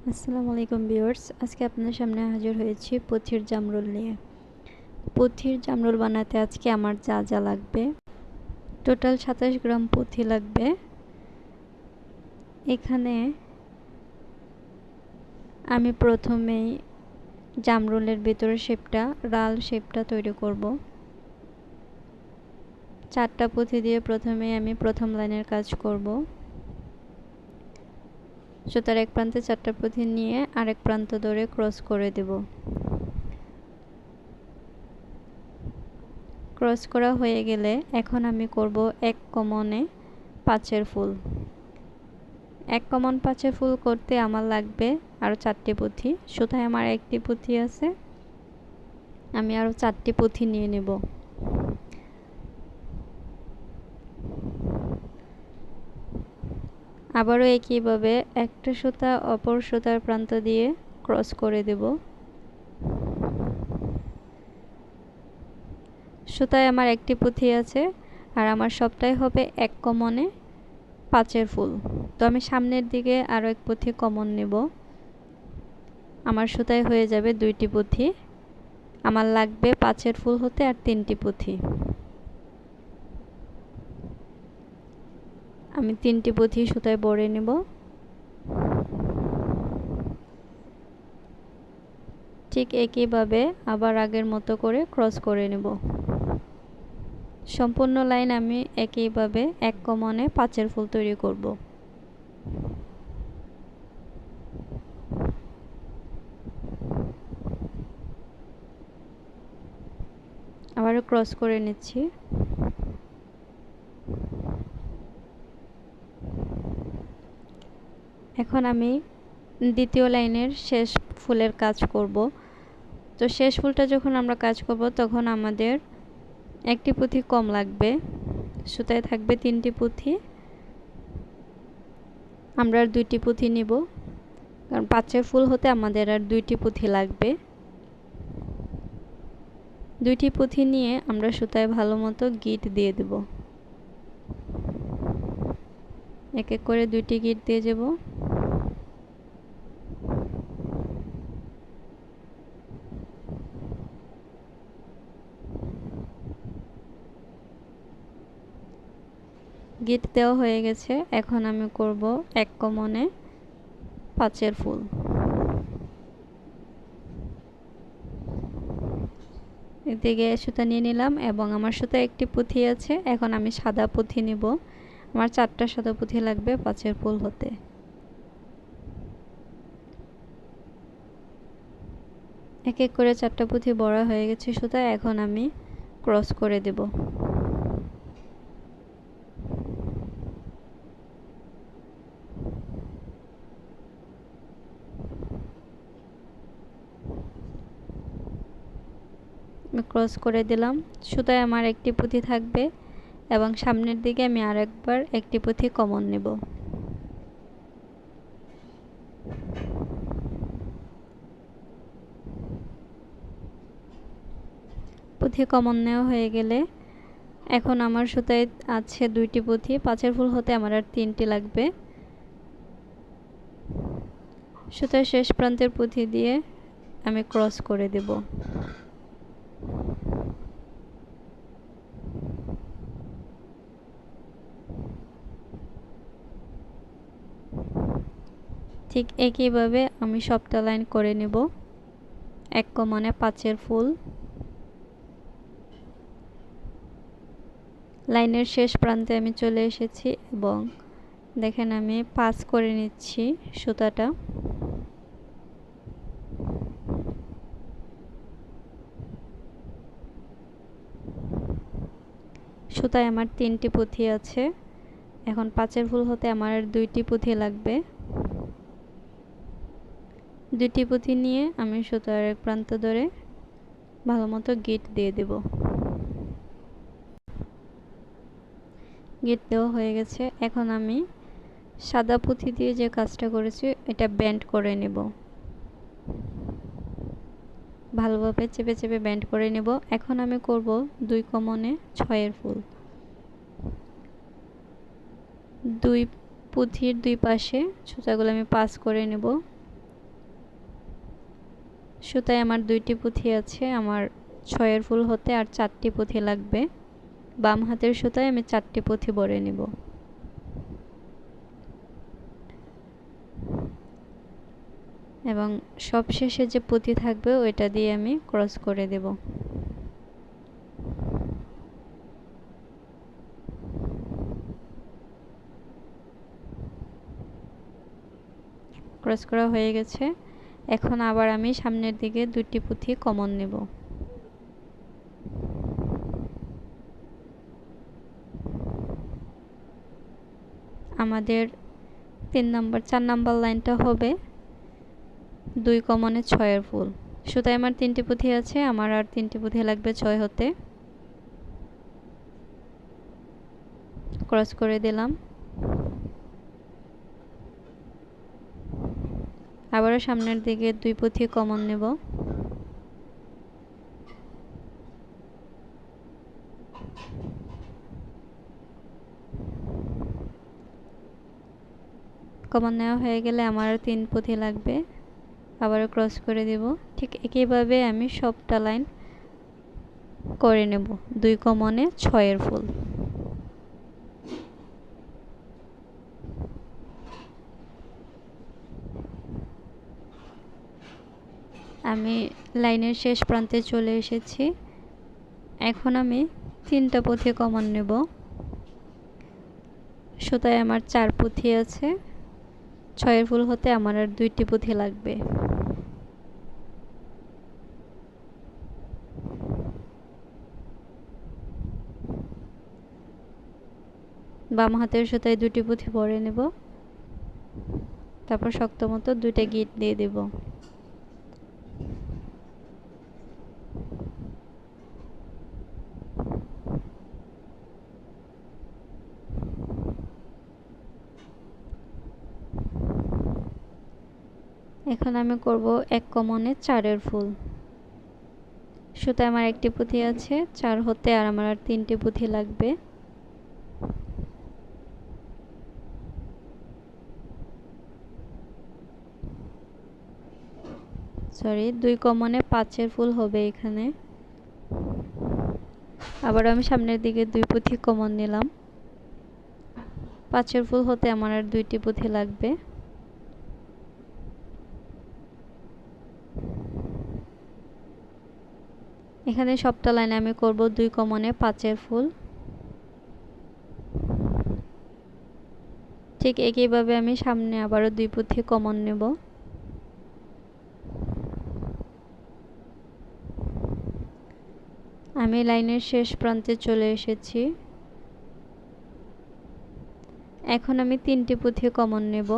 আসসালামু আলাইকুম ভিউয়ার্স, আজকে আপনাদের সামনে হাজির হয়েছি পুঁথির জামরুল নিয়ে। পুঁথির জামরুল বানাতে আজকে আমার যা যা লাগবে, টোটাল 27 গ্রাম পুঁথি লাগবে। এখানে আমি প্রথমেই জামরুলের ভিতরের শেপটা, রাল শেপটা তৈরি করব। 4টা পুঁথি দিয়ে প্রথমেই আমি প্রথম লাইনের কাজ করব। সুতার এক প্রান্তে 4টা পুঁথি নিয়ে আরেক প্রান্ত ধরে ক্রস করে দেব। ক্রস করা হয়ে গেলে এখন আমি করব এক কমনে পাঁচের ফুল। এক কমন পাঁচের ফুল করতে আমার লাগবে আরও 4টি পুঁথি। সুতায় আমার একটি পুঁথি আছে, আমি আরও 4টি পুঁথি নিয়ে নেব। আবারও একইভাবে একটা সুতা অপর সুতার প্রান্ত দিয়ে ক্রস করে দেব। সুতায় আমার একটি পুঁথি আছে আর আমার সবটাই হবে এক কমনে পাঁচের ফুল। তো আমি সামনের দিকে আরও এক পুঁথি কমন নেব। আমার সুতায় হয়ে যাবে 2টি পুঁথি। আমার লাগবে পাঁচের ফুল হতে আর 3টি পুঁথি। আমি 3টি পুঁথি সুতায় বড়ে নেব। ঠিক একইভাবে আবার আগের মতো করে ক্রস করে নেব। সম্পূর্ণ লাইন আমি একইভাবে এক কমনে পাঁচের ফুল তৈরি করব। আবারও ক্রস করে নিচ্ছি। এখন আমি দ্বিতীয় লাইনের শেষ ফুলের কাজ করব। তো শেষ ফুলটা যখন আমরা কাজ করব তখন আমাদের একটি পুঁথি কম লাগবে। সুতায় থাকবে 3টি পুঁথি, আমরা আর 2টি পুঁথি নিব, কারণ পাঁচের ফুল হতে আমাদের আর 2টি পুঁথি লাগবে। 2টি পুঁথি নিয়ে আমরা সুতায় ভালো মতো গিট দিয়ে দেব। এক এক করে 2টি গিট দিয়ে যাব। গিট দেওয়া হয়ে গেছে। এখন আমি করব এক কমনে পাঁচের ফুল। এদিকে সুতা নিয়ে নিলাম এবং আমার সুতায় একটি পুঁথি আছে। এখন আমি সাদা পুঁথি নিব। আমার 4টা সাদা পুঁথি লাগবে পাঁচের ফুল হতে। এক এক করে 4টা পুঁথি বড়া হয়ে গেছে সুতা। এখন আমি ক্রস করে দেব। আমি ক্রস করে দিলাম। সুতায় আমার একটি পুঁথি থাকবে এবং সামনের দিকে আমি আরেকবার একটি পুঁথি কমন নেব। পুঁথি কমন নেওয়া হয়ে গেলে এখন আমার সুতায় আছে 2টি পুঁথি। পাঁচের ফুল হতে আমার আর 3টি লাগবে। সুতার শেষ প্রান্তের পুঁথি দিয়ে আমি ক্রস করে দেব। ঠিক একইভাবে আমি সবটা লাইন করে নেব। এক কমনে পাঁচের ফুল। লাইনের শেষ প্রান্তে আমি চলে এসেছি এবং দেখেন আমি পাস করে নিচ্ছি সুতাটা। সুতায় আমার 3টি পুঁথি আছে। এখন পাঁচের ফুল হতে আমার 2টি পুঁথি লাগবে। 2টি পুঁথি নিয়ে আমি সুতার এক প্রান্ত ধরে ভালো মতো গিট দিয়ে দেব। গিট দেওয়া হয়ে গেছে। এখন আমি সাদা পুঁথি দিয়ে যে কাজটা করেছি এটা ব্যান্ড করে নেব। ভালোভাবে চেপে চেপে ব্যান্ড করে নেব। এখন আমি করব 2 কমনে 6এর ফুল। 2 পুঁথির 2 পাশে সুতাগুলো আমি পাস করে নেব। সুতায় আমার 2টি পুঁথি আছে, আমার 6-এর ফুল হতে আর 4টি পুঁথি লাগবে। বাম হাতের সুতায় আমি 4টি পুঁথি ভরে নিব। এবং সবশেষে যে পুঁথি থাকবে ওইটা দিয়ে আমি ক্রস করে দেব। ক্রস করা হয়ে গেছে। এখন আবার আমি সামনের দিকে 2টি পুঁথি কমন নেব। আমাদের 4 নাম্বার লাইনটা হবে 2 কমনে 6-এর ফুল। সুতায় আমার 3টি পুঁথি আছে, আমার আর 3টি পুঁথি লাগবে 6 হতে। ক্রস করে দিলাম। আবারও সামনের দিকে 2 পুঁথি কমন নেব। কমন নেওয়া হয়ে গেলে আমার 3 পুঁথি লাগবে, আবারও ক্রস করে দেব। ঠিক একইভাবে আমি সবটা লাইন করে নেব 2 কমনে 6-এর ফুল। আমি লাইনের শেষ প্রান্তে চলে এসেছি। এখন আমি 3টা পুঁথি কমন নেব। সুতায় আমার 4 পুঁথি আছে, 6-এর ফুল হতে আমার আর 2টি পুঁথি লাগবে। বাম হাতের সুতায় 2টি পুঁথি ভরে নেব, তারপর শক্ত মতো 2টা গিট দিয়ে দেব। এখন আমি করব 1 কমনে 4-এর ফুল। সুতায় আমার 1টি পুঁথি আছে, 4 হতে আর আমার আর 3টি পুঁথি লাগবে। সরি, 2 কমনে 5-এর ফুল হবে এখানে। আবার আমি সামনের দিকে 2 পুঁথি কমন নিলাম। 5-এর ফুল হতে আমার আর 2টি পুঁথি লাগবে। এখানে সবটা লাইনে আমি করব 2 কমনে 5-এর ফুল। ঠিক একইভাবে আমি সামনে আবারও 2 পুঁথি কমন নেব। আমি লাইনের শেষ প্রান্তে চলে এসেছি। এখন আমি 3টি পুঁথি কমন নেব।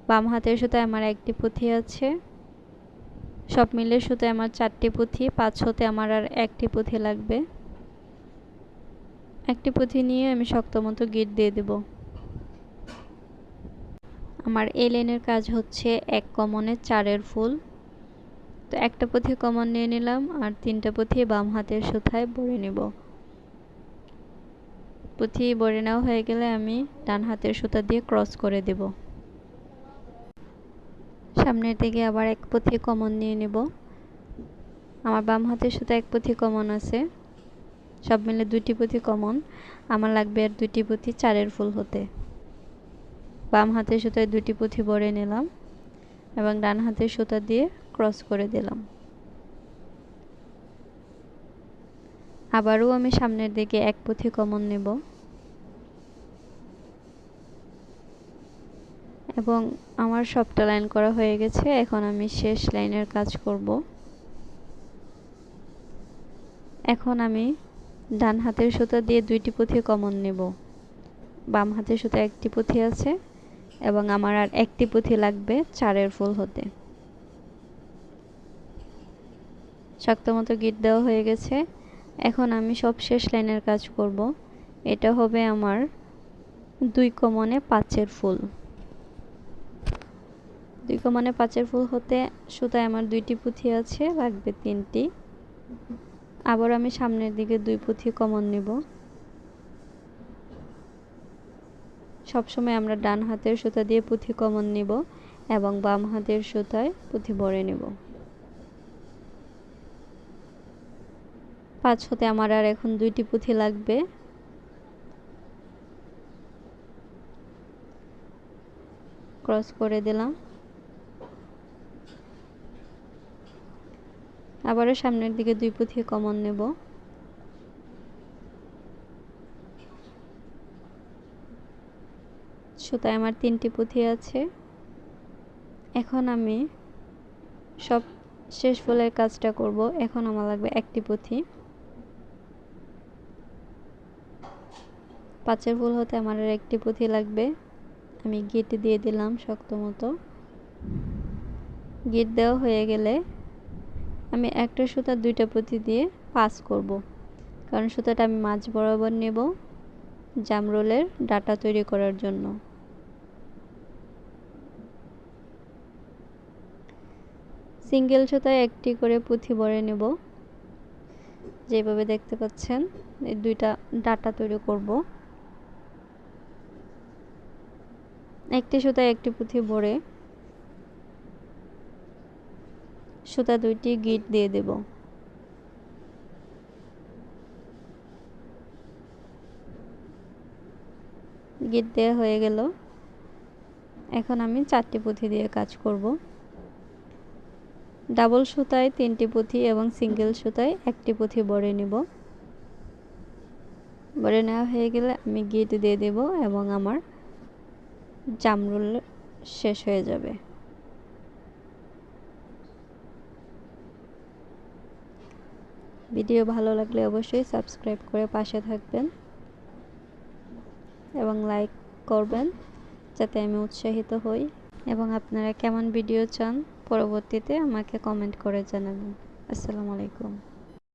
বাম হাতের সুতায় আমার 1টি পুঁথি আছে, সব মিলে সুতায় আমার 4টি পুঁথি, 5 হতে আমার আর 1টি পুঁথি লাগবে। 1টি পুঁথি নিয়ে আমি শক্ত মতো গিট দিয়ে দেব। আমার এই লাইনের কাজ হচ্ছে 1 কমনে 4-এর ফুল। তো একটা পুঁথি কমন নিয়ে নিলাম আর 3টা পুঁথি বাম হাতের সুতায় ভরে নেব। পুঁথি ভরে নেওয়া হয়ে গেলে আমি ডান হাতের সুতা দিয়ে ক্রস করে দেব। সামনের দিকে আবার 1 পুঁথি কমন নিয়ে নেব। আমার বাম হাতের সুতা 1 পুঁথি কমন আছে, সব মিলে 2টি পুঁথি কমন। আমার লাগবে আর 2টি পুঁথি 4-এর ফুল হতে। বাম হাতের সুতায় 2টি পুঁথি ভরে নিলাম এবং ডান হাতের সুতা দিয়ে ক্রস করে দিলাম। আবারও আমি সামনের দিকে 1 পুঁথি কমন নেব এবং আমার সবটা লাইন করা হয়ে গেছে। এখন আমি শেষ লাইনের কাজ করব। এখন আমি ডান হাতের সুতা দিয়ে 2টি পুঁথি কমন নেব। বাম হাতের সুতা 1টি পুঁথি আছে এবং আমার আর 1টি পুঁথি লাগবে 4-এর ফুল হতে। শক্ত মতো গিট দেওয়া হয়ে গেছে। এখন আমি সব শেষ লাইনের কাজ করব। এটা হবে আমার 2 কমনে 5-এর ফুল। 2 কমনে 5-এর ফুল হতে সুতায় আমার 2টি পুঁথি আছে, লাগবে 3টি। আবার আমি সামনের দিকে 2 পুঁথি কমন নেব। সবসময় আমরা ডান হাতের সুতা দিয়ে পুঁথি কমন নেব। এবং বাম হাতের সুতায় পুঁথি ভরে নেব। 5 হতে আমার আর এখন 2টি পুঁথি লাগবে। ক্রস করে দিলাম। আবারও সামনের দিকে 2 পুঁথি কমন নেব। সুতায় আমার 3টি পুঁথি আছে। এখন আমি সব শেষ ফুলের কাজটা করব। এখন আমার লাগবে 1টি পুঁথি। 5 ফুল হতে আমার আর 1টি পুঁথি লাগবে। আমি গিট দিয়ে দিলাম শক্ত মতো। গিট দেওয়া হয়ে গেলে আমি একটা সুতা 2টা পুঁথি দিয়ে পাস করব, কারণ সুতাটা আমি মাঝ বরাবর নেব জামরুলের ডাটা তৈরি করার জন্য। সিঙ্গেল সুতায় 1টি করে পুঁথি ভরে নেব, যেভাবে দেখতে পাচ্ছেন। এই 2টা ডাটা তৈরি করব। 1টি সুতায় 1টি পুঁথি ভরে সুতা 2টি গিট দিয়ে দেব। গিট দেওয়া হয়ে গেল। এখন আমি 4টি পুঁথি দিয়ে কাজ করব। ডাবল সুতায় 3টি পুঁথি এবং সিঙ্গেল সুতায় 1টি পুঁথি ভরে নেব। ভরে নেওয়া হয়ে গেলে আমি গিট দিয়ে দেব এবং আমার জামরুল শেষ হয়ে যাবে। ভিডিও ভালো লাগলে অবশ্যই সাবস্ক্রাইব করে পাশে থাকবেন এবং লাইক করবেন, যাতে আমি উৎসাহিত হই। এবং আপনারা কেমন ভিডিও চান পরবর্তীতে আমাকে কমেন্ট করে জানাবেন। আসসালামু আলাইকুম।